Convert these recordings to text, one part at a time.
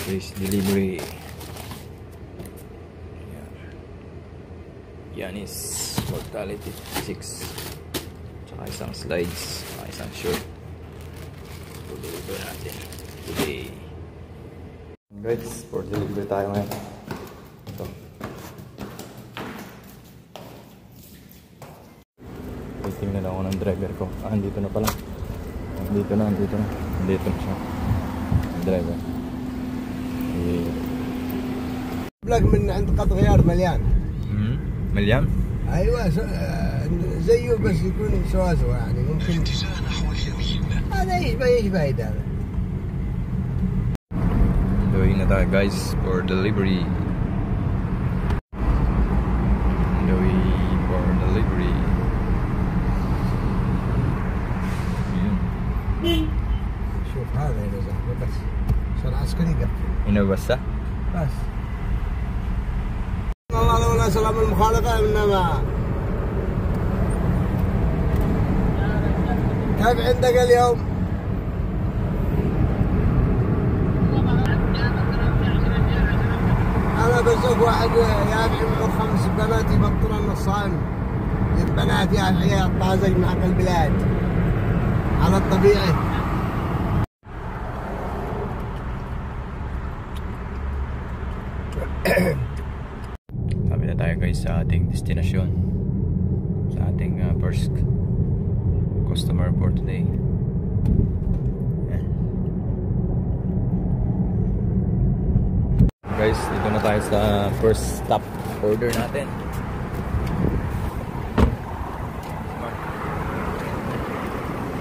Please delivery. Yan is mortality 6. Tsaka isang slides, tsaka isang short. Deliver natin today. Guys, for delivery tayo ngayon. Ito. Tingnan ako ng driver ko. Andito na pala. Andito na siya. Driver. بلاك من عند قط غيار مليان. مليان؟ ايوه زيه بس يكون سواسوا يعني ممكن اتجاه نحو اليمين. هذا يشبه هذا. Doing na tayo guys for delivery. شوف هذا يا زلمه بس عشان عسكري يقفل هنا بس بس والله لولا سلام المخالفه انما كيف عندك اليوم؟ انا بشوف واحد يابعي معه 5 بنات يبطلون الصائم البنات يا العيال طازج مع البلاد على الطبيعي. Sabi na tayo guys sa ating destinasyon, sa ating first customer for today. Guys, dito na tayo sa first stop order natin.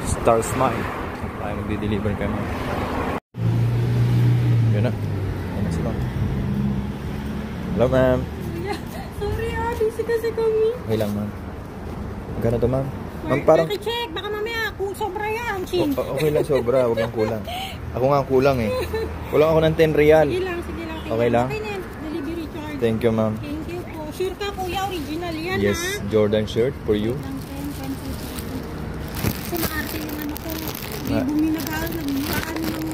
Star Smile. Tayo magdi-deliver kami. Yun na. Yun na sila. Hello ma'am. Sorry busy kasi kami. Okay lang ma'am. Magkano to ma'am? Ma'am parang... check, baka mamaya kung sobra yan, Ching. Okay lang sobra, huwag kang kulang. Ako nga ang kulang eh. Kulang ako ng 10 real. Sige lang. Okay lang? Delivery charge. Thank you ma'am. Thank you po. Sure ka kuya, original yan Yes, ha? Jordan shirt for you. Kasi maarte yung ano ko. May buminagal, nagmuraan ng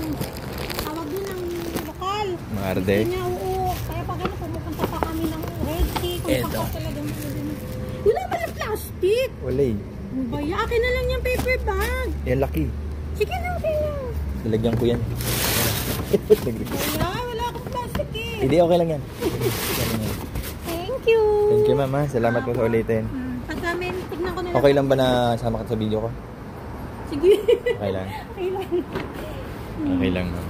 tawag din ng lokal. Maarte? Kanya, oo. Kaya pag ano, pumupunta pa kami ng Red Sea. Kung Eto. talagang wala ba yung plastic? Wala eh. Baya, akin na lang yung paper bag. Yan laki. Sige na, okay na. Lalagyan ko yan. Baya, wala akong plastic eh. Hindi, okay lang yan. Thank you. Thank you ma'am. Salamat po sa ulitin. Pagkamin, tignan ko na lang. Okay lang ba na sama ka sa video ko? Sige. Okay lang. Okay lang. Okay lang ma'am.